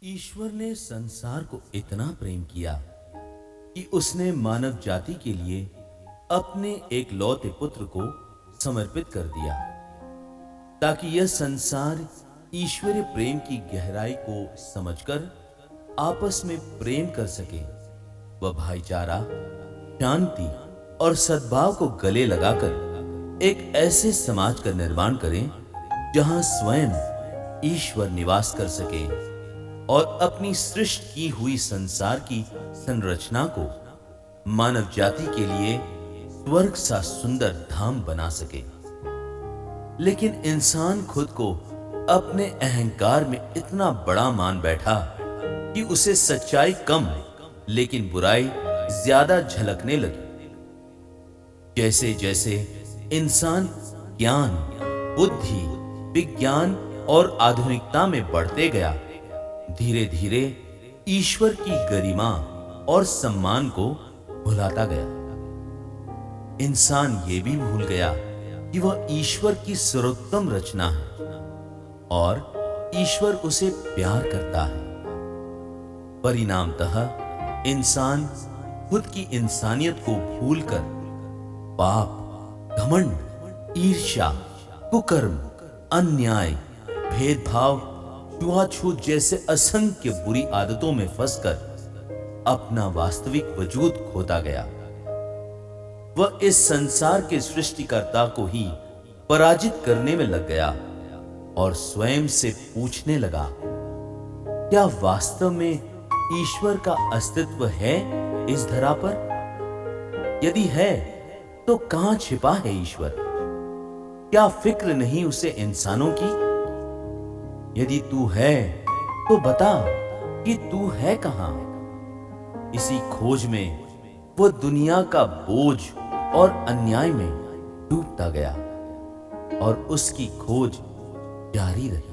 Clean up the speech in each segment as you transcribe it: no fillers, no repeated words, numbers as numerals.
ईश्वर ने संसार को इतना प्रेम किया कि उसने मानव जाति के लिए अपने एक लौते पुत्र को समर्पित कर दिया, ताकि यह संसार ईश्वरीय प्रेम की गहराई को समझकर आपस में प्रेम कर सके। वह भाईचारा, शांति और सद्भाव को गले लगाकर एक ऐसे समाज का निर्माण करें जहां स्वयं ईश्वर निवास कर सके और अपनी सृष्टि की हुई संसार की संरचना को मानव जाति के लिए स्वर्ग सा सुंदर धाम बना सके। लेकिन इंसान खुद को अपने अहंकार में इतना बड़ा मान बैठा कि उसे सच्चाई कम लेकिन बुराई ज्यादा झलकने लगी। जैसे जैसे इंसान ज्ञान, बुद्धि, विज्ञान और आधुनिकता में बढ़ते गया, धीरे धीरे ईश्वर की गरिमा और सम्मान को भुलाता गया। इंसान ये भी भूल गया कि वह ईश्वर की सर्वोत्तम रचना है और ईश्वर उसे प्यार करता है। परिणामतः इंसान खुद की इंसानियत को भूलकर पाप, घमंड, ईर्ष्या, कुकर्म, अन्याय, भेदभाव, छुआछूत जैसे असंख्य बुरी आदतों में फंसकर अपना वास्तविक वजूद खोता गया। वह इस संसार के सृष्टिकर्ता को ही पराजित करने में लग गया और स्वयं से पूछने लगा, क्या वास्तव में ईश्वर का अस्तित्व है इस धरा पर? यदि है तो कहां छिपा है ईश्वर? क्या फिक्र नहीं उसे इंसानों की? यदि तू है तो बता कि तू है कहां? इसी खोज में वो दुनिया का बोझ और अन्याय में डूबता गया और उसकी खोज जारी रही।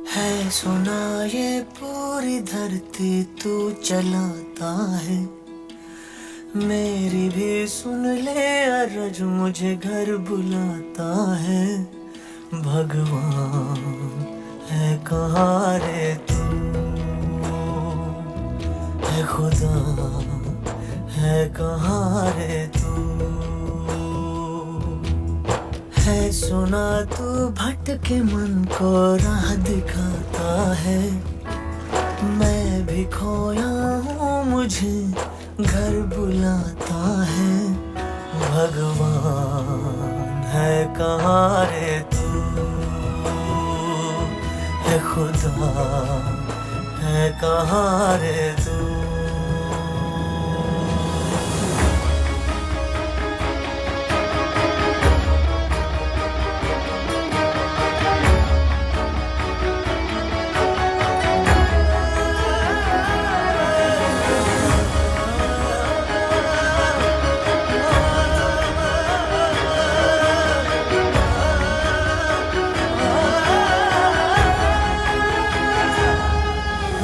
है सुना ये पूरी धरती तू चलाता है, मेरी भी सुन ले अरज मुझे घर बुलाता है। भगवान है कहाँ रे तू, है खुदा है कहाँ रे तू। है सुना तू भटके मन को राह दिखाता है, मैं भी खोया हूँ मुझे घर बुलाता है। भगवान है कहाँ रे तू, है खुदा है कहाँ रे तू।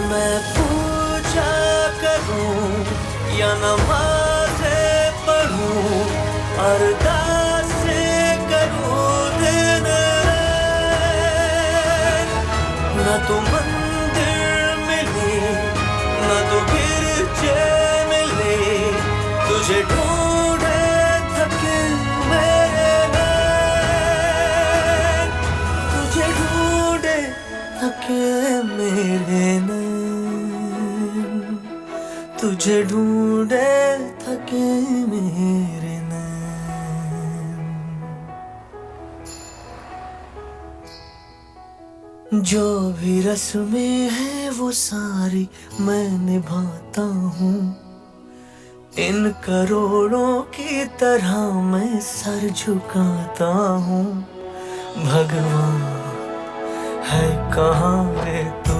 मैं पूजा करूं या नमाज़ें पढ़ूं, अरदासें करूं दिन रात, न तो मंदिर मिले न तो गिरजे मिले, तुझे ढूंढे थके मेरे नैन, तुझे ढूंढे थके मेरे नैन, तुझे ढूंढे थके मेरे नैन। जो भी रस्में हैं वो सारी मैं निभाता हूँ, इन करोड़ों की तरह मैं सर झुकाता हूँ। भगवान है कहाँ रे तू,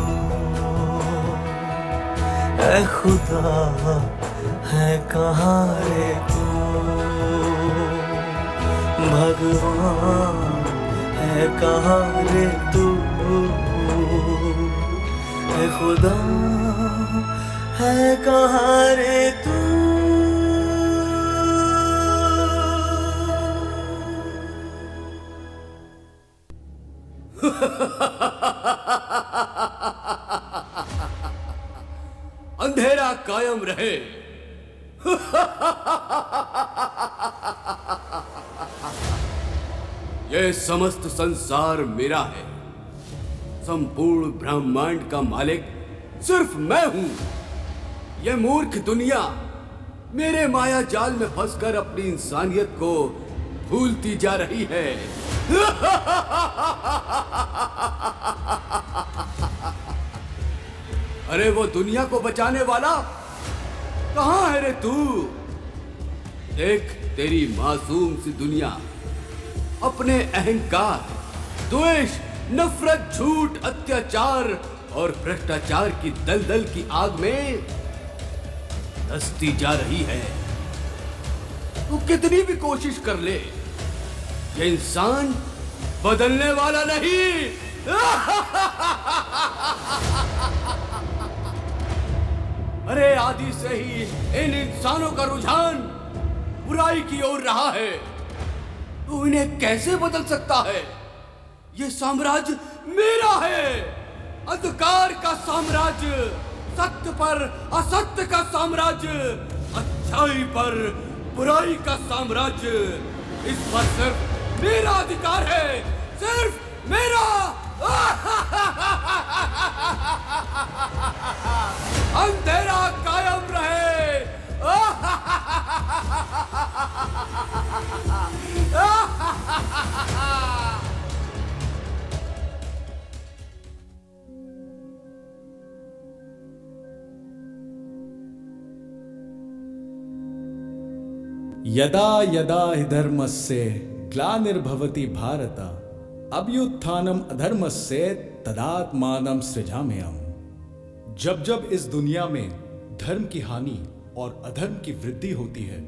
ऐ खुदा है कहाँ रे तू। भगवान है कहाँ रे तू, ऐ खुदा है कहाँ रे तू? अंधेरा कायम रहे। यह समस्त संसार मेरा है। संपूर्ण ब्रह्मांड का मालिक सिर्फ मैं हूं। यह मूर्ख दुनिया मेरे माया जाल में फंसकर अपनी इंसानियत को भूलती जा रही है। अरे वो दुनिया को बचाने वाला कहां है रे तू? देख, तेरी मासूम सी दुनिया अपने अहंकार, द्वेष, नफरत, झूठ, अत्याचार और भ्रष्टाचार की दलदल की आग में धंसती जा रही है। तू कितनी भी कोशिश कर ले, ये इंसान बदलने वाला नहीं। अरे आदि से ही इन इंसानों का रुझान बुराई की ओर रहा है। तू इन्हें कैसे बदल सकता है? ये साम्राज्य मेरा है। अंधकार का साम्राज्य, सत्य पर असत्य का साम्राज्य, अच्छाई पर बुराई का साम्राज्य। इस पर सिर्फ मेरा अधिकार है, सिर्फ मेरा। अंधेरा कायम रहे। यदा यदा हि धर्मस्य ग्लानिर्भवति भारत अभ्युत्थानम अधर्मस्य तदात्मानं सृजाम्यहम्। जब जब इस दुनिया में धर्म की हानि और अधर्म की वृद्धि होती है,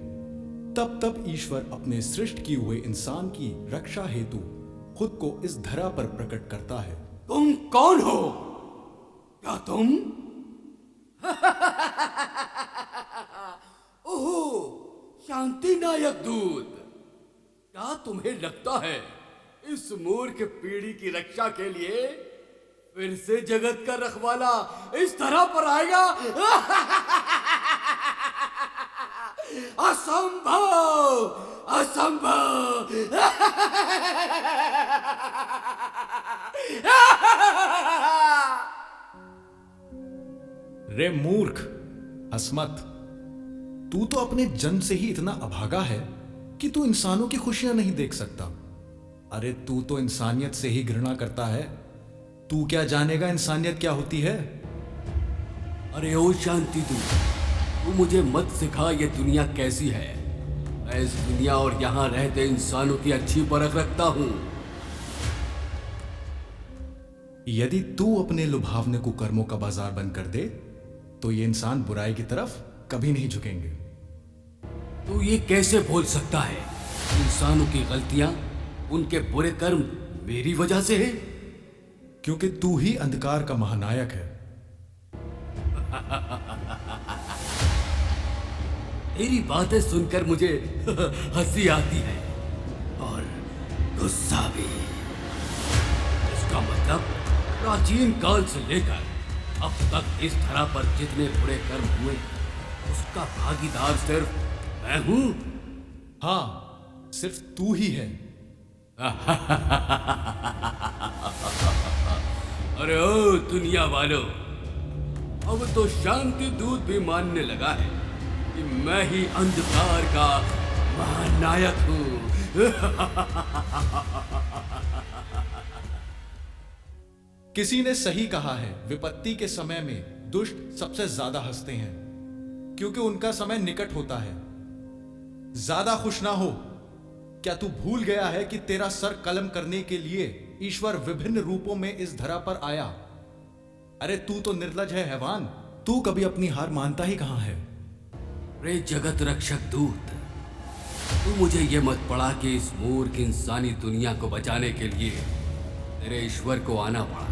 तब तब ईश्वर अपने सृष्ट किए हुए इंसान की रक्षा हेतु खुद को इस धरा पर प्रकट करता है। तुम कौन हो? क्या तुम? ओह, शांति नायक दूत। क्या तुम्हें लगता है इस मूर्ख पीढ़ी की रक्षा के लिए फिर से जगत का रखवाला इस तरह पर आएगा? असंभव, असंभव। रे मूर्ख, हंस मत। तू तो अपने जन्म से ही इतना अभागा है कि तू इंसानों की खुशियां नहीं देख सकता। अरे तू तो इंसानियत से ही घृणा करता है। तू क्या जानेगा इंसानियत क्या होती है? अरे ओ शांति तू मुझे मत सिखा ये दुनिया कैसी है। मैं इस दुनिया और यहां रहते इंसानों की अच्छी परख रखता हूं। यदि तू अपने लुभावने कुकर्मों का बाजार बंद कर दे तो ये इंसान बुराई की तरफ कभी नहीं झुकेंगे। तू ये कैसे बोल सकता है? इंसानों की गलतियां, उनके बुरे कर्म मेरी वजह से है। क्योंकि तू ही अंधकार का महानायक है। तेरी बातें सुनकर मुझे हंसी आती है और गुस्सा भी। इसका मतलब प्राचीन काल से लेकर अब तक इस धरा पर जितने बुरे कर्म हुए उसका भागीदार सिर्फ मैं हूं। हां, सिर्फ तू ही है। अरे ओ दुनिया वालों, अब तो शांति दूत भी मानने लगा है कि मैं ही अंधकार का महानायक हूं। किसी ने सही कहा है, विपत्ति के समय में दुष्ट सबसे ज्यादा हंसते हैं क्योंकि उनका समय निकट होता है। ज्यादा खुश ना हो। क्या तू भूल गया है कि तेरा सर कलम करने के लिए ईश्वर विभिन्न रूपों में इस धरा पर आया? अरे तू तो निर्लज है हैवान। तू कभी अपनी हार मानता ही कहां है? रे जगत रक्षक दूत, तू मुझे ये मत पड़ा कि इस मूर्ख इंसानी दुनिया को बचाने के लिए तेरे ईश्वर को आना पड़ा।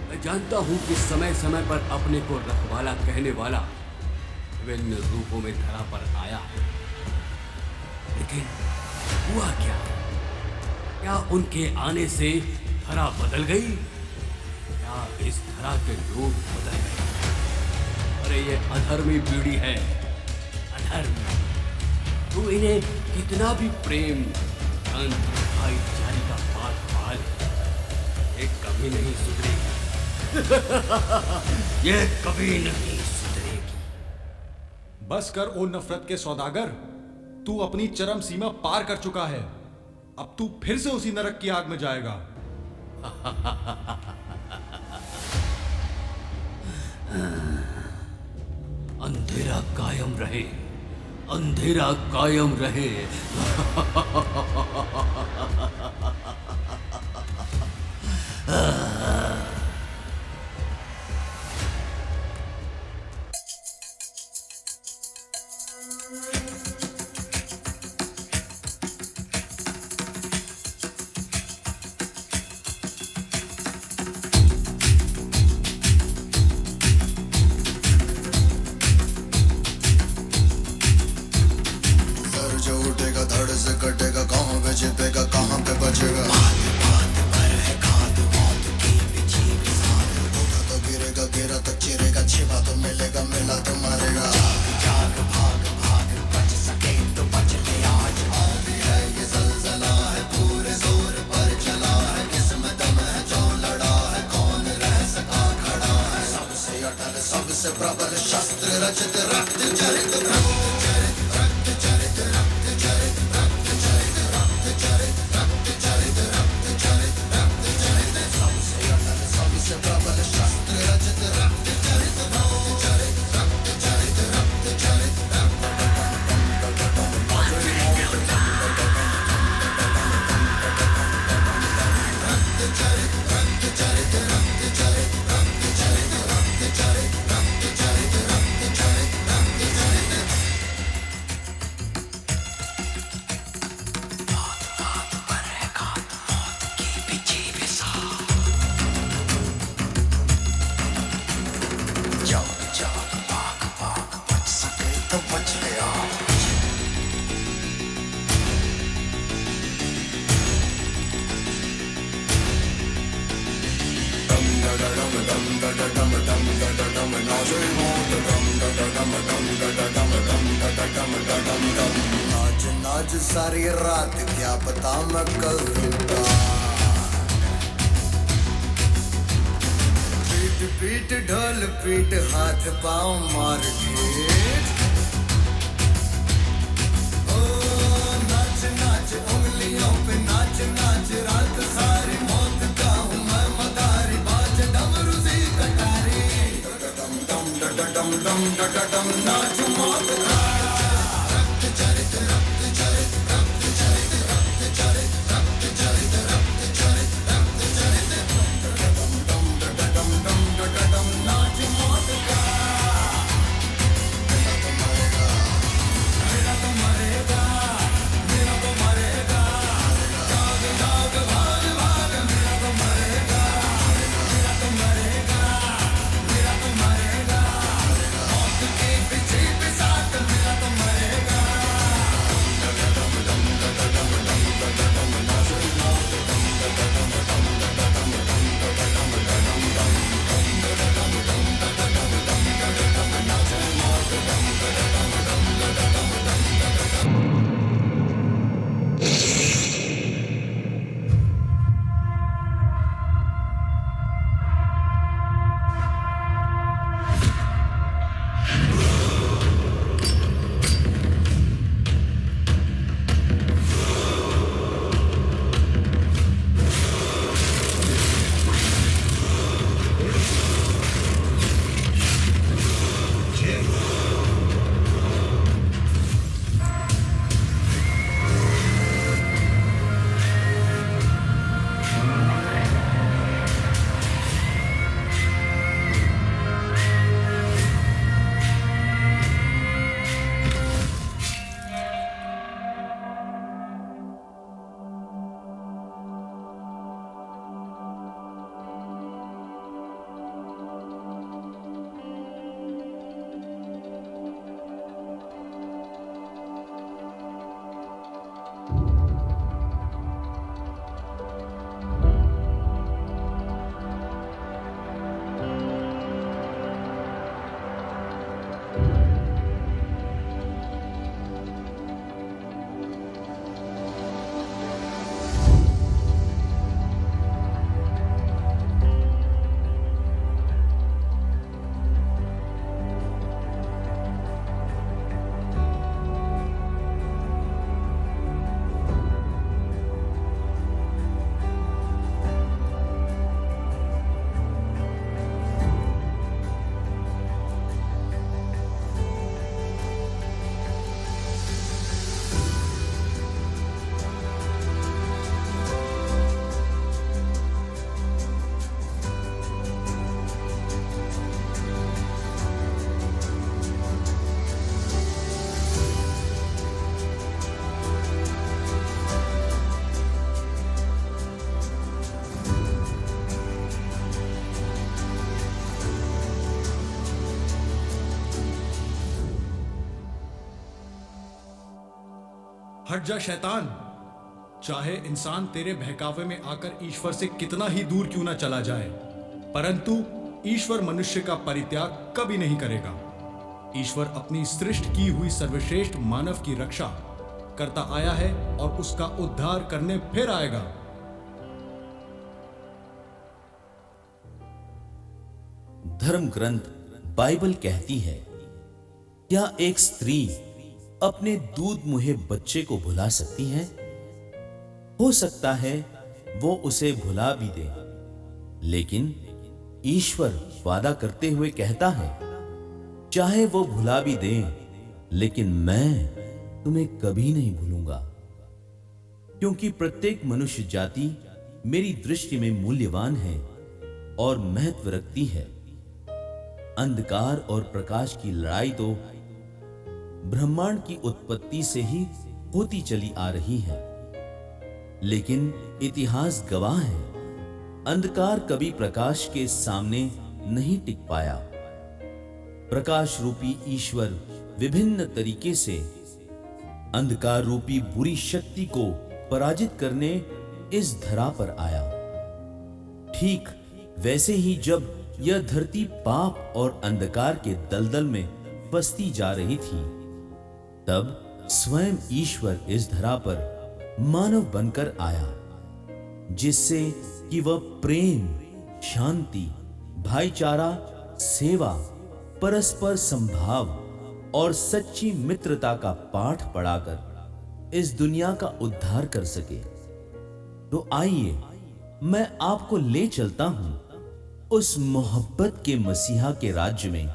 मैं जानता हूं कि समय समय पर अपने को रखवाला कहने वाला विभिन्न रूपों में धरा पर आया है, लेकिन हुआ क्या? क्या उनके आने से धरा बदल गई? क्या इस धरा के लोग बदल गए? अरे ये अधर्मी पीढ़ी है, अधर्मी। तू इन्हें कितना भी प्रेम, शांति, भाईचारे का पाठ पाल, ये कभी नहीं सुधरेगी। ये कभी नहीं सुधरेगी। बस कर ओ नफरत के सौदागर, तू अपनी चरम सीमा पार कर चुका है। अब तू फिर से उसी नरक की आग में जाएगा। अंधेरा कायम रहे, अंधेरा कायम रहे। सर जो उठेगा धड़ से कटेगा, कहाँ पे छिपेगा कहाँ पे बचेगा। उठा तो गिरेगा, गिरा तो चिरेगा, छिपा तो मिलेगा, मिला तो मारेगा। आंधी है ये ज़लज़ला है, पूरे जोर पर चला है, किसमें दम है जो लड़ा है, कौन रह सका खड़ा है। सबसे अटल सबसे प्रबल शस्त्र रचित, रक्त चरित, रक्त चरित, रक्त चरित, रक्त चरित, रक्त चरित, रक्त चरित, रक्त चरित, रक्त चरित, रक्त चरित। सबसे अटल सबसे प्रबल शस्त्र रचित, रक्त चरित, रक्त चरित, रक्त चरित, रक्त चरित, जाग जाग भाग भाग, बच सके तो बच गया। नाच नाच सारी रात, क्या पता मैं कल रूठा। पीट पीट ढोल पीट, हाथ पाँव मार के। ओ नाच नाच उंगलियों पे नाच नाच, रात सारी मौत का हूँ मैं मदारी, बाज डमरू सी कटारी। डम डम डम डम डम डम, नाच मौत का। रक्त चरित, रक्त चरित, रक्त चरित, रक्त चरित, रक्त चरित, रक्त चरित, रक्त चरित। डम डम डम डम डम, नाच मौत का। मेरा तो मरेगा, मेरा तो मरेगा, मेरा तो मरेगा। जाग जाग भाग भाग, मेरा तो मरेगा, मेरा तो मरेगा, मेरा तो मरेगा। मौत के पीछे भी साथ, मेरा तो मरेगा। हट जा शैतान। चाहे इंसान तेरे बहकावे में आकर ईश्वर से कितना ही दूर क्यों ना चला जाए, परंतु ईश्वर मनुष्य का परित्याग कभी नहीं करेगा। ईश्वर अपनी सृष्ट की हुई सर्वश्रेष्ठ मानव की रक्षा करता आया है और उसका उद्धार करने फिर आएगा। धर्म ग्रंथ बाइबल कहती है, क्या एक स्त्री अपने दूध मुहे बच्चे को भुला सकती है? हो सकता है वो उसे भुला भी दे, लेकिन ईश्वर वादा करते हुए कहता है, चाहे वो भुला भी दे, लेकिन मैं तुम्हें कभी नहीं भूलूंगा, क्योंकि प्रत्येक मनुष्य जाति मेरी दृष्टि में मूल्यवान है और महत्व रखती है। अंधकार और प्रकाश की लड़ाई तो ब्रह्मांड की उत्पत्ति से ही होती चली आ रही है, लेकिन इतिहास गवाह है, अंधकार कभी प्रकाश के सामने नहीं टिक पाया। प्रकाश रूपी ईश्वर विभिन्न तरीके से अंधकार रूपी बुरी शक्ति को पराजित करने इस धरा पर आया। ठीक वैसे ही जब यह धरती पाप और अंधकार के दलदल में फंसती जा रही थी, तब स्वयं ईश्वर इस धरा पर मानव बनकर आया, जिससे कि वह प्रेम, शांति, भाईचारा, सेवा, परस्पर संभाव और सच्ची मित्रता का पाठ पढ़ाकर इस दुनिया का उद्धार कर सके। तो आइए मैं आपको ले चलता हूं उस मोहब्बत के मसीहा के राज्य में,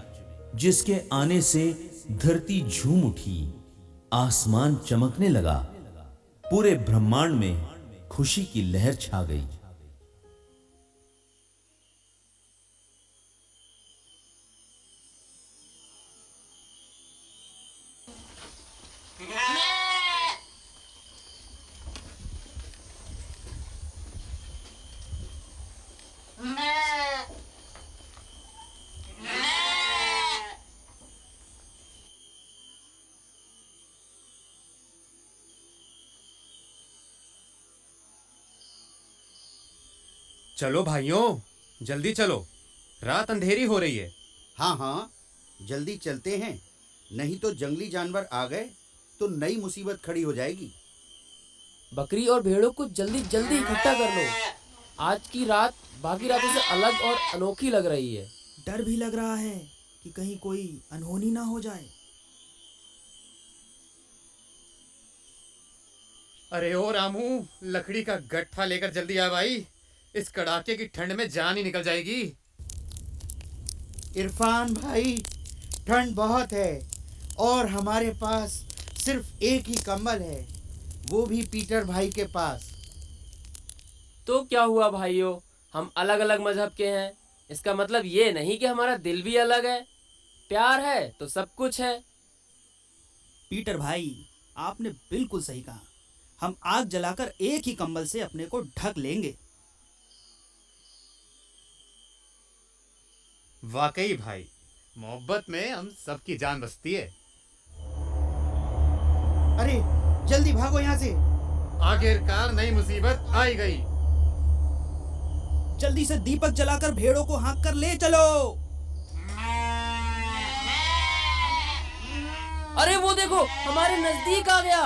जिसके आने से धरती झूम उठी, आसमान चमकने लगा, पूरे ब्रह्मांड में खुशी की लहर छा गई। चलो भाइयों, जल्दी चलो, रात अंधेरी हो रही है। हाँ हाँ, जल्दी चलते हैं, नहीं तो जंगली जानवर आ गए तो नई मुसीबत खड़ी हो जाएगी। बकरी और भेड़ों को जल्दी जल्दी इकट्ठा कर लो। आज की रात बाकी रातों से अलग और अनोखी लग रही है। डर भी लग रहा है कि कहीं कोई अनहोनी ना हो जाए। अरे ओ रामू, लकड़ी का गट्ठा लेकर जल्दी आ भाई, इस कड़ाके की ठंड में जान ही निकल जाएगी। इरफान भाई, ठंड बहुत है और हमारे पास सिर्फ एक ही कंबल है, वो भी पीटर भाई के पास। तो क्या हुआ भाइयों, हम अलग अलग मजहब के हैं, इसका मतलब ये नहीं कि हमारा दिल भी अलग है। प्यार है तो सब कुछ है। पीटर भाई, आपने बिल्कुल सही कहा। हम आग जलाकर एक ही कंबल से अपने को ढक लेंगे। वाकई भाई, मोहब्बत में हम सबकी जान बसती है। अरे जल्दी भागो यहाँ से। आखिरकार नई मुसीबत आई गई। जल्दी से दीपक जलाकर भेड़ों को हाँक कर ले चलो। अरे वो देखो, हमारे नजदीक आ गया।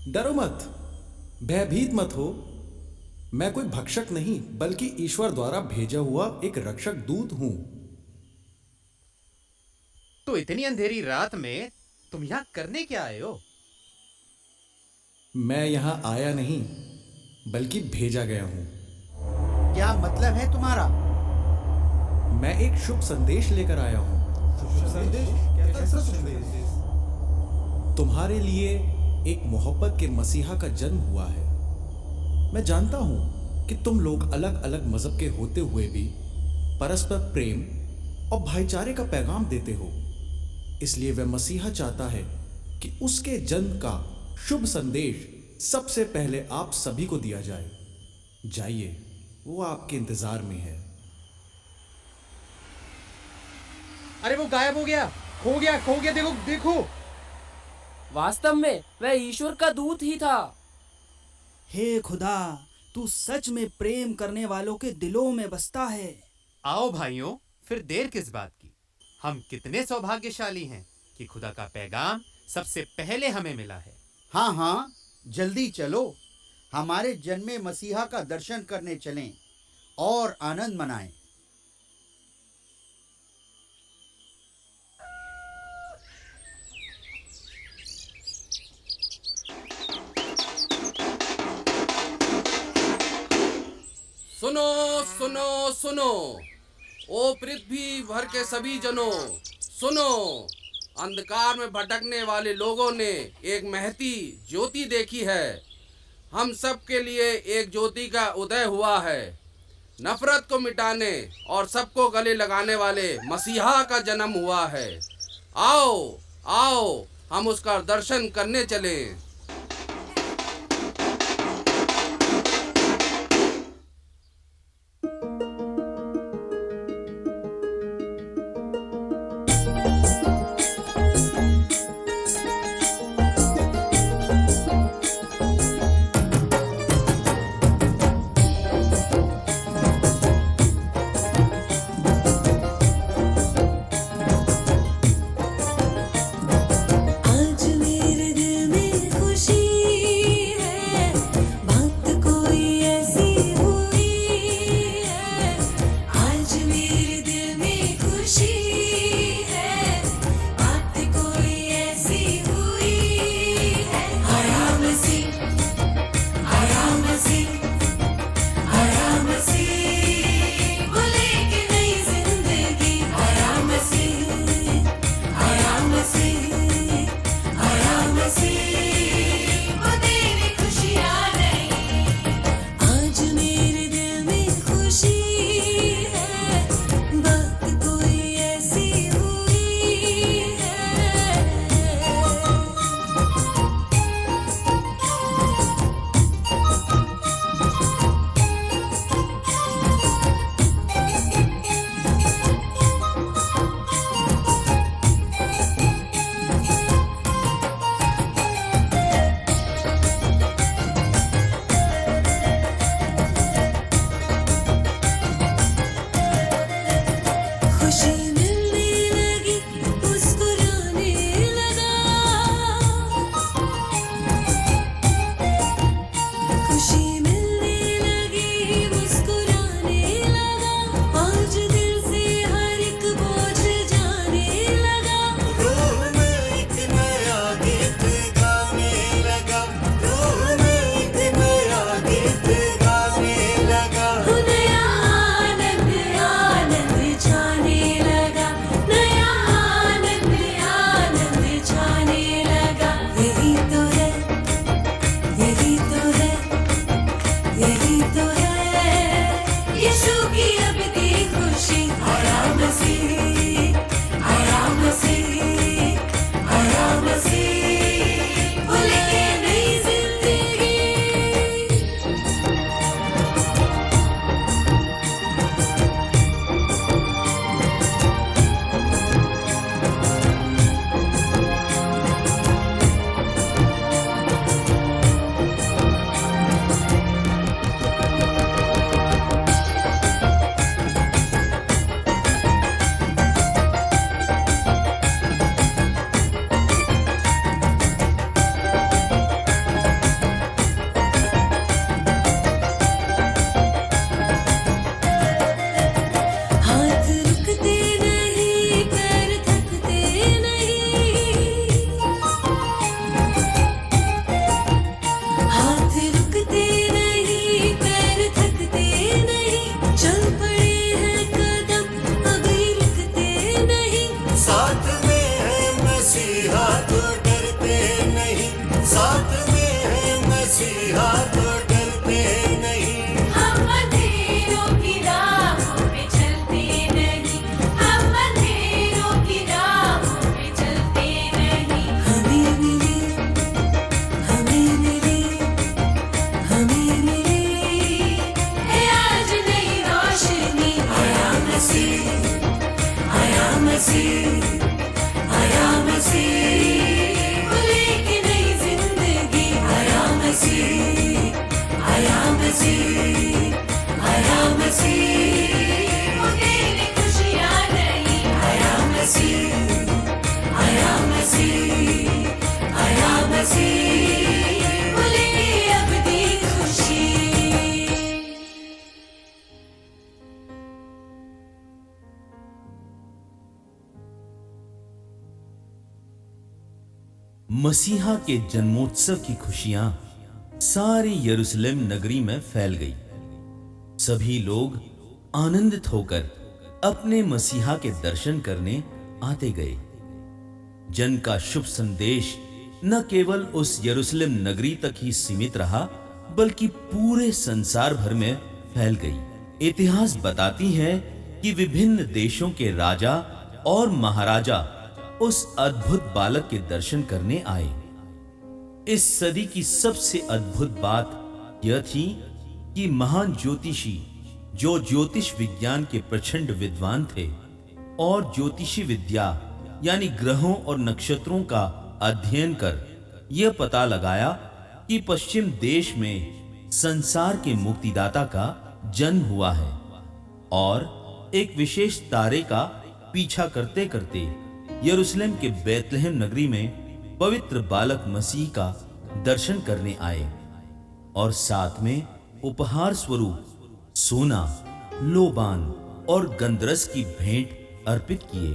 डरो मत, भयभीत मत हो। मैं कोई भक्षक नहीं, बल्कि ईश्वर द्वारा भेजा हुआ एक रक्षक दूत हूं। तो इतनी अंधेरी रात में तुम यहाँ करने क्या आए हो? मैं यहां आया नहीं, बल्कि भेजा गया हूं। क्या मतलब है तुम्हारा? मैं एक शुभ संदेश लेकर आया हूं। तुम्हारे लिए एक मोहब्बत के मसीहा का जन्म हुआ है। मैं जानता हूं कि तुम लोग अलग अलग मजहब के होते हुए भी परस्पर प्रेम और भाईचारे का पैगाम देते हो, इसलिए वह मसीहा चाहता है कि उसके जन्म का शुभ संदेश सबसे पहले आप सभी को दिया जाए। जाइए, वो आपके इंतजार में है। अरे वो गायब हो गया, खो गया, देखो देखो। वास्तव में वह ईश्वर का दूत ही था। हे खुदा, तू सच में प्रेम करने वालों के दिलों में बसता है। आओ भाइयों, फिर देर किस बात की। हम कितने सौभाग्यशाली हैं कि खुदा का पैगाम सबसे पहले हमें मिला है। हाँ हाँ, जल्दी चलो, हमारे जन्मे मसीहा का दर्शन करने चलें और आनंद मनाएं। सुनो सुनो सुनो, ओ पृथ्वी भर के सभी जनों, सुनो। अंधकार में भटकने वाले लोगों ने एक महती ज्योति देखी है। हम सब के लिए एक ज्योति का उदय हुआ है। नफरत को मिटाने और सबको गले लगाने वाले मसीहा का जन्म हुआ है। आओ आओ, हम उसका दर्शन करने चलें। आया मसीह, आया मसीह, वो लेके मसीहा के जन्मोत्सव की खुशियां सारी यरूशलेम नगरी में फैल गई। सभी लोग आनंदित होकर अपने मसीहा के दर्शन करने आते गए। जन का शुभ संदेश न केवल उस यरूशलेम नगरी तक ही सीमित रहा, बल्कि पूरे संसार भर में फैल गई। इतिहास बताती है कि विभिन्न देशों के राजा और महाराजा उस अद्भुत बालक के दर्शन करने आए। इस सदी की सबसे अद्भुत बात यह थी कि महान ज्योतिषी, जो ज्योतिष विज्ञान के प्रचंड विद्वान थे और ज्योतिषी विद्या यानी ग्रहों और नक्षत्रों का अध्ययन कर यह पता लगाया कि पश्चिम देश में संसार के मुक्तिदाता का जन्म हुआ है, और एक विशेष तारे का पीछा करते करते यरूशलेम के बैतलहम नगरी में पवित्र बालक मसीह का दर्शन करने आए और साथ में उपहार स्वरूप सोना, लोबान और गंधरस की भेंट अर्पित किए।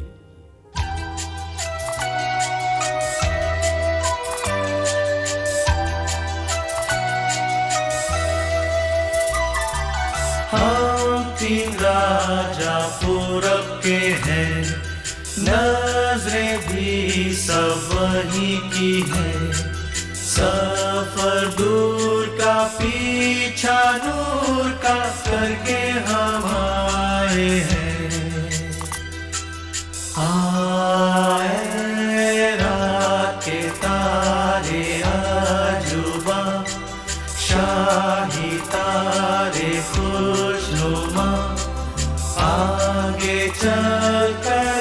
हम 3 राजा पूरब के हैं, नजरें भी सब वहीं की है। सफर दूर का पीछा नूर का करके हम आए हैं। आए रात के तारे आजुबा, शाही तारे खुशनुमा, आगे चल कर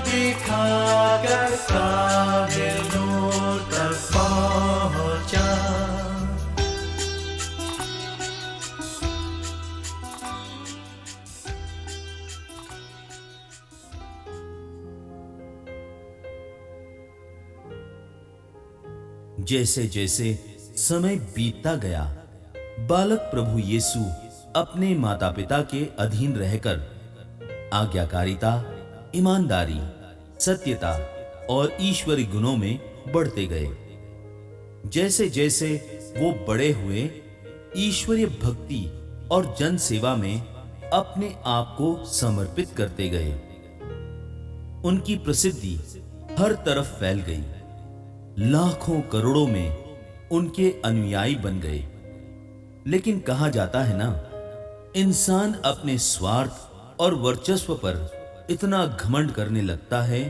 दिखा कर काबिल नूर तक पहुंचा। जैसे जैसे समय बीतता गया, बालक प्रभु यीशु अपने माता पिता के अधीन रहकर आज्ञाकारिता, ईमानदारी, सत्यता और ईश्वरी गुणों में बढ़ते गए। जैसे जैसे वो बड़े हुए, ईश्वरीय भक्ति और जन सेवा में अपने आप को समर्पित करते गए। उनकी प्रसिद्धि हर तरफ फैल गई। लाखों करोड़ों में उनके अनुयायी बन गए। लेकिन कहा जाता है ना, इंसान अपने स्वार्थ और वर्चस्व पर इतना घमंड करने लगता है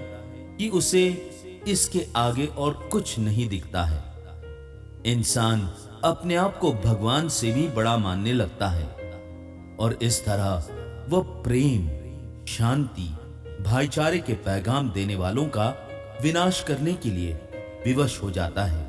कि उसे इसके आगे और कुछ नहीं दिखता है। इंसान अपने आप को भगवान से भी बड़ा मानने लगता है और इस तरह वह प्रेम, शांति, भाईचारे के पैगाम देने वालों का विनाश करने के लिए विवश हो जाता है।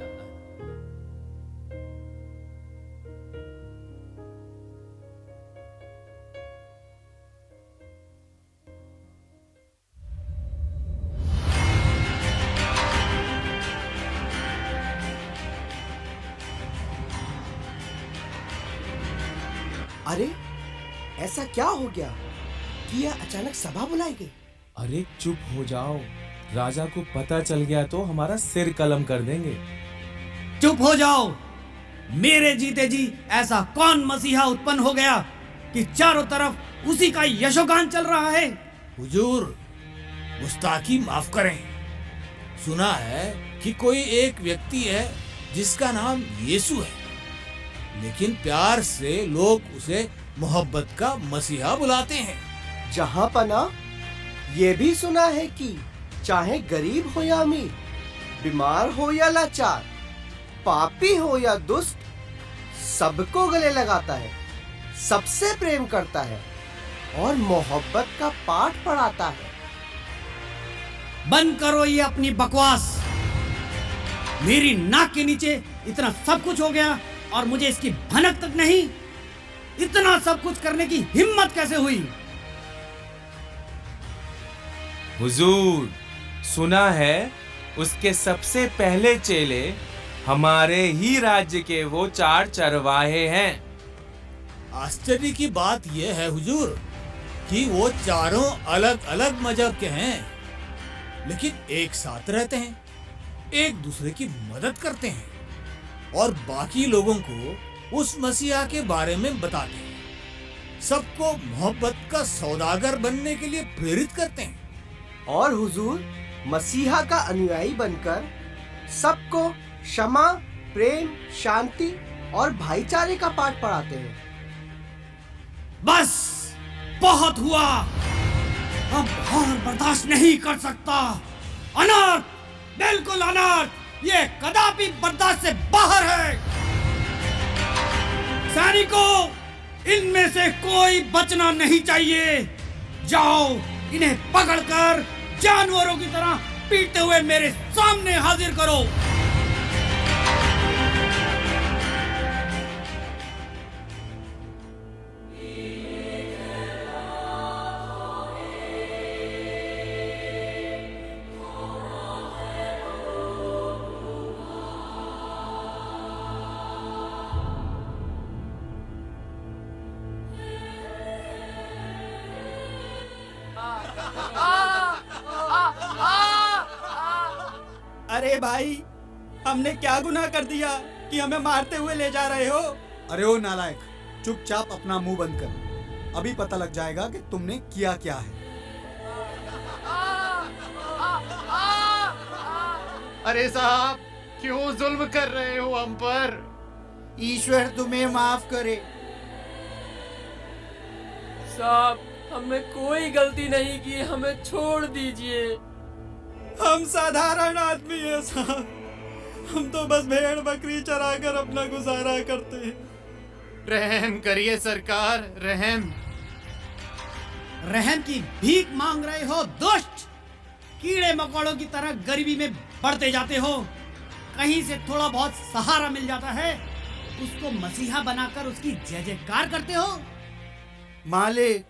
अरे ऐसा क्या हो गया कि यह अचानक सभा बुलाई गई? अरे चुप हो जाओ, राजा को पता चल गया तो हमारा सिर कलम कर देंगे। चुप हो जाओ। मेरे जीते जी ऐसा कौन मसीहा उत्पन्न हो गया कि चारों तरफ उसी का यशोगान चल रहा है? हुजूर, गुस्ताखी माफ करें। सुना है कि कोई एक व्यक्ति है जिसका नाम यीशु है, लेकिन प्यार से लोग उसे मोहब्बत का मसीहा बुलाते हैं। जहां पना ये भी सुना है कि चाहे गरीब हो या अमीर, बीमार हो या लाचार, पापी हो या दुष्ट, सबको गले लगाता है, सबसे प्रेम करता है और मोहब्बत का पाठ पढ़ाता है। बंद करो ये अपनी बकवास। मेरी नाक के नीचे इतना सब कुछ हो गया और मुझे इसकी भनक तक नहीं। इतना सब कुछ करने की हिम्मत कैसे हुई? हुजूर, सुना है उसके सबसे पहले चेले हमारे ही राज्य के वो 4 चरवाहे हैं। आश्चर्य की बात यह है हुजूर कि वो चारों अलग अलग मजहब के हैं, लेकिन एक साथ रहते हैं। एक दूसरे की मदद करते हैं और बाकी लोगों को उस मसीहा के बारे में बताते हैं। सबको मोहब्बत का सौदागर बनने के लिए प्रेरित करते हैं। और हुजूर मसीहा का अनुयायी बनकर सबको क्षमा, प्रेम, शांति और भाईचारे का पाठ पढ़ाते हैं। बस बहुत हुआ, अब और बर्दाश्त नहीं कर सकता। अनर्थ, बिल्कुल अनर्थ, ये कदापि बर्दाश्त से बाहर है। सैनिकों, इनमें से कोई बचना नहीं चाहिए। जाओ, इन्हें पकड़कर जानवरों की तरह पीटते हुए मेरे सामने हाजिर करो। अरे भाई, हमने क्या गुनाह कर दिया कि हमें मारते हुए ले जा रहे हो? अरे ओ नालायक, चुपचाप अपना मुंह बंद कर। अभी पता लग जाएगा कि तुमने किया क्या है। अरे साहब, क्यों जुल्म कर रहे हो हम पर? ईश्वर तुम्हें माफ करे। साहब, हमने कोई गलती नहीं की, हमें छोड़ दीजिए। हम साधारण आदमी हैं साहब, हम तो बस भेड़ बकरी चराकर अपना गुजारा करते हैं। रहम करिए सरकार, रहम। रहम की भीख मांग रहे हो दुष्ट? कीड़े मकोड़ों की तरह गरीबी में बढ़ते जाते हो। कहीं से थोड़ा बहुत सहारा मिल जाता है, उसको मसीहा बनाकर उसकी जय जयकार करते हो। मालिक,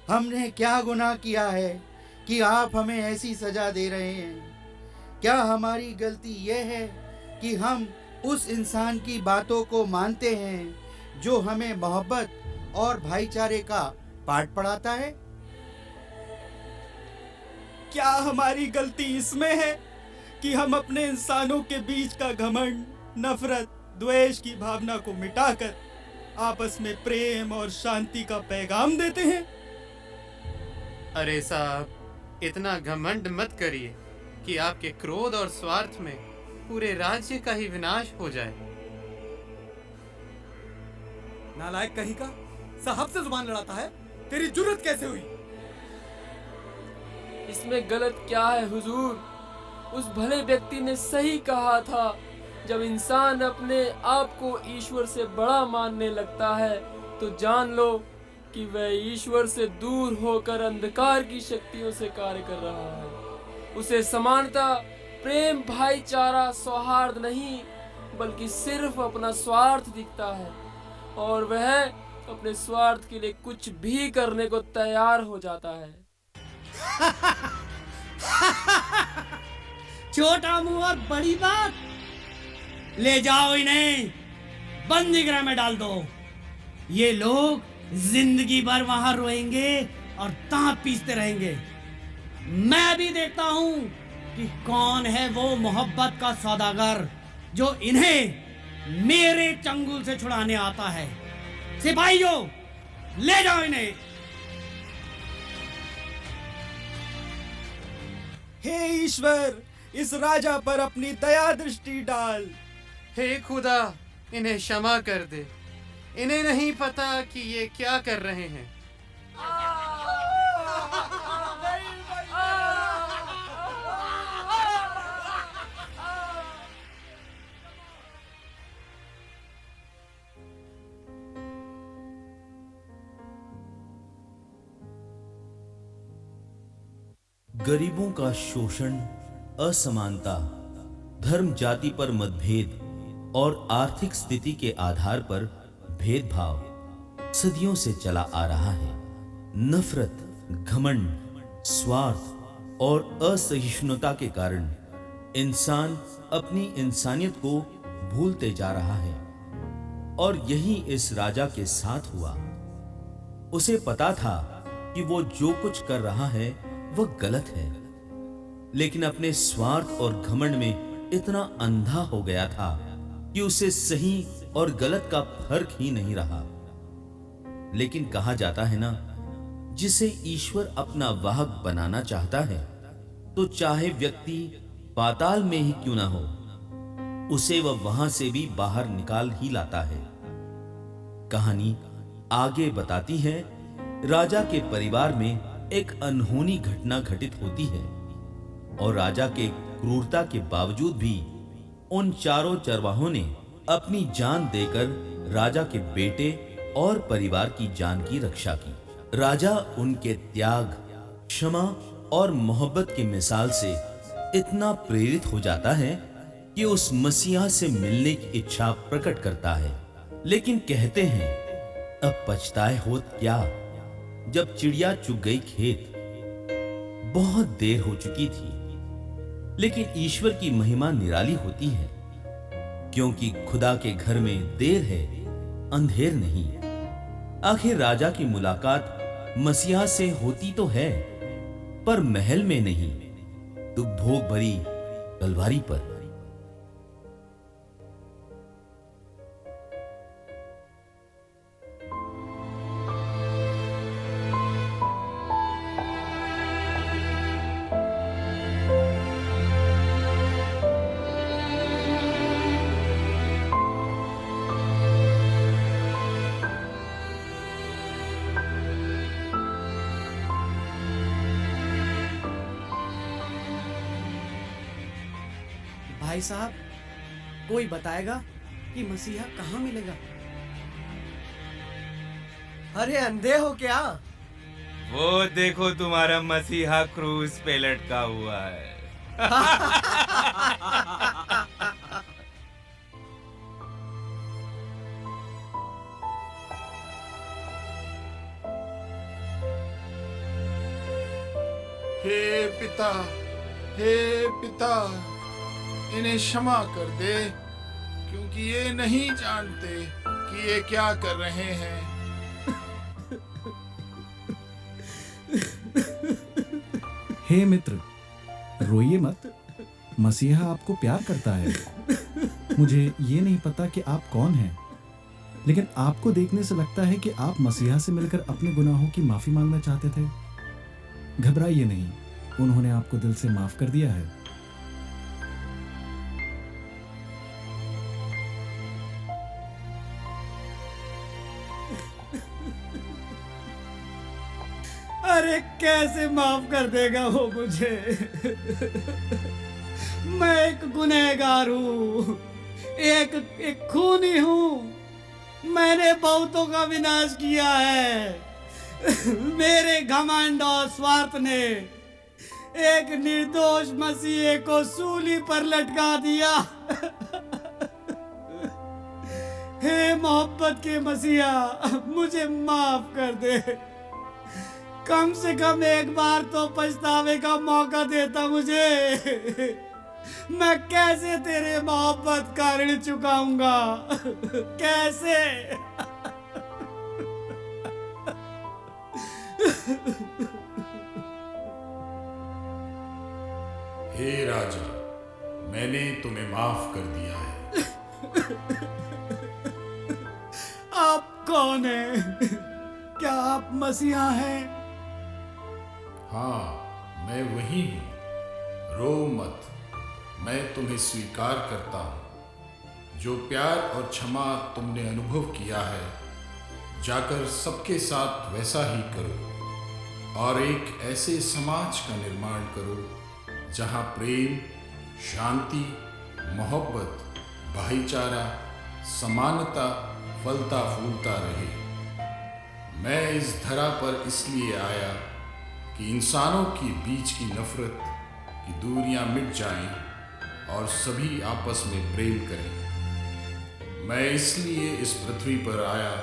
हमने क्या गुनाह किया है कि आप हमें ऐसी सजा दे रहे हैं? क्या हमारी गलती यह है कि हम उस इंसान की बातों को मानते हैं जो हमें मोहब्बत और भाईचारे का पाठ पढ़ाता है? क्या हमारी गलती इसमें है कि हम अपने इंसानों के बीच का घमंड, नफरत, द्वेष की भावना को मिटाकर आपस में प्रेम और शांति का पैगाम देते हैं? अरे साहब, इतना घमंड मत करिए कि आपके क्रोध और स्वार्थ में पूरे राज्य का ही विनाश हो जाए। नालायक कहीं का, साहब से जुबान लड़ाता है। तेरी जुर्रत कैसे हुई? इसमें गलत क्या है हुजूर? उस भले व्यक्ति ने सही कहा था। जब इंसान अपने आप को ईश्वर से बड़ा मानने लगता है तो जान लो कि वह ईश्वर से दूर होकर अंधकार की शक्तियों से कार्य कर रहा है। उसे समानता, प्रेम, भाईचारा, सौहार्द नहीं बल्कि सिर्फ अपना स्वार्थ दिखता है और वह अपने स्वार्थ के लिए कुछ भी करने को तैयार हो जाता है। छोटा मुंह और बड़ी बात। ले जाओ, इन्हें बंदी गृह में डाल दो। ये लोग जिंदगी भर वहां रोएंगे और दांत पीसते रहेंगे। मैं भी देखता हूं कि कौन है वो मोहब्बत का सौदागर जो इन्हें मेरे चंगुल से छुड़ाने आता है। सिपाहियों, ले जाओ इन्हें। हे ईश्वर, इस राजा पर अपनी दया दृष्टि डाल। हे खुदा, इन्हें क्षमा कर दे। इन्हें नहीं पता कि ये क्या कर रहे हैं। गरीबों का शोषण, असमानता, धर्म जाति पर मतभेद और आर्थिक स्थिति के आधार पर भेदभाव सदियों से चला आ रहा है। नफरत, घमंड, स्वार्थ और असहिष्णुता के कारण इंसान अपनी इंसानियत को भूलते जा रहा है और यही इस राजा के साथ हुआ। उसे पता था कि वो जो कुछ कर रहा है वह गलत है, लेकिन अपने स्वार्थ और घमंड में इतना अंधा हो गया था कि उसे सही और गलत का फर्क ही नहीं रहा। लेकिन कहा जाता है ना, जिसे ईश्वर अपना वाहक बनाना चाहता है तो चाहे व्यक्ति पाताल में ही क्यों ना हो, उसे वह वहां से भी बाहर निकाल ही लाता है। कहानी आगे बताती है, राजा के परिवार में एक अनहोनी घटना घटित होती है और राजा के क्रूरता के बावजूद भी उन चारों चरवाहों ने अपनी जान देकर राजा के बेटे और परिवार की जान की रक्षा की। राजा उनके त्याग, क्षमा और मोहब्बत की मिसाल से इतना प्रेरित हो जाता है कि उस मसीहा से मिलने की इच्छा प्रकट करता है। लेकिन कहते हैं, अब पछताए होत क्या, जब चिड़िया चुग गई खेत। बहुत देर हो चुकी थी, लेकिन ईश्वर की महिमा निराली होती है, क्योंकि खुदा के घर में देर है, अंधेर नहीं। आखिर राजा की मुलाकात मसीहा से होती तो है, पर महल में नहीं, दुख भोग भरी तलवारी पर। भाई साहब, कोई बताएगा कि मसीहा कहाँ मिलेगा? अरे अंधे हो क्या? वो देखो तुम्हारा मसीहा क्रूस पे लटका हुआ है। हे पिता, हे पिता, इन्हें क्षमा कर दे, क्योंकि ये नहीं जानते कि ये क्या कर रहे हैं। हे मित्र, रोइए मत। मसीहा आपको प्यार करता है। मुझे ये नहीं पता कि आप कौन हैं, लेकिन आपको देखने से लगता है कि आप मसीहा से मिलकर अपने गुनाहों की माफी मांगना चाहते थे। घबराइए नहीं, उन्होंने आपको दिल से माफ कर दिया है। अरे कैसे माफ कर देगा वो मुझे? मैं एक गुनहगार हूँ, एक खूनी हूँ। मैंने बहुतों का विनाश किया है। मेरे घमंड और स्वार्थ ने एक निर्दोष मसीहे को सूली पर लटका दिया। हे मोहब्बत के मसीहा, मुझे माफ कर दे। कम से कम एक बार तो पछतावे का मौका देता मुझे। मैं कैसे तेरे मोहब्बत का ऋण चुकाऊंगा? कैसे? हे राजा, मैंने तुम्हें माफ कर दिया है। आप कौन हैं? क्या आप मसीहा हैं? हाँ, मैं वही हूँ। रो मत, मैं तुम्हें स्वीकार करता हूँ। जो प्यार और क्षमा तुमने अनुभव किया है, जाकर सबके साथ वैसा ही करो और एक ऐसे समाज का निर्माण करो जहाँ प्रेम, शांति, मोहब्बत, भाईचारा, समानता फलता फूलता रहे। मैं इस धरा पर इसलिए आया कि इंसानों के बीच की नफरत की दूरियां मिट जाएं और सभी आपस में प्रेम करें। मैं इसलिए इस पृथ्वी पर आया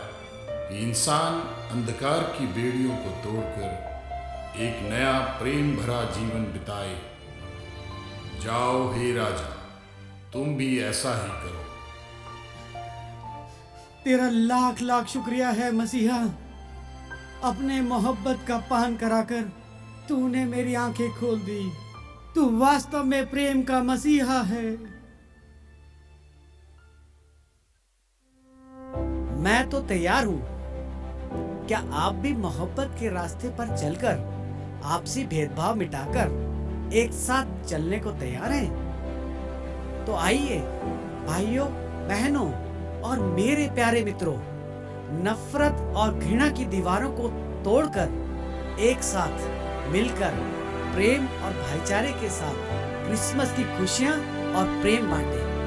कि इंसान अंधकार की बेड़ियों को तोड़कर एक नया प्रेम भरा जीवन बिताए। जाओ हे राजा, तुम भी ऐसा ही करो। तेरा लाख लाख शुक्रिया है मसीहा। अपने मोहब्बत का पान कराकर तूने मेरी आंखें खोल दी। तू वास्तव में प्रेम का मसीहा है। मैं तो तैयार हूँ। क्या आप भी मोहब्बत के रास्ते पर चलकर आपसी भेदभाव मिटाकर एक साथ चलने को तैयार हैं? तो आइए भाइयों, बहनों और मेरे प्यारे मित्रों, नफरत और घृणा की दीवारों को तोड़कर एक साथ मिलकर प्रेम और भाईचारे के साथ क्रिसमस की खुशियां और प्रेम बांटें।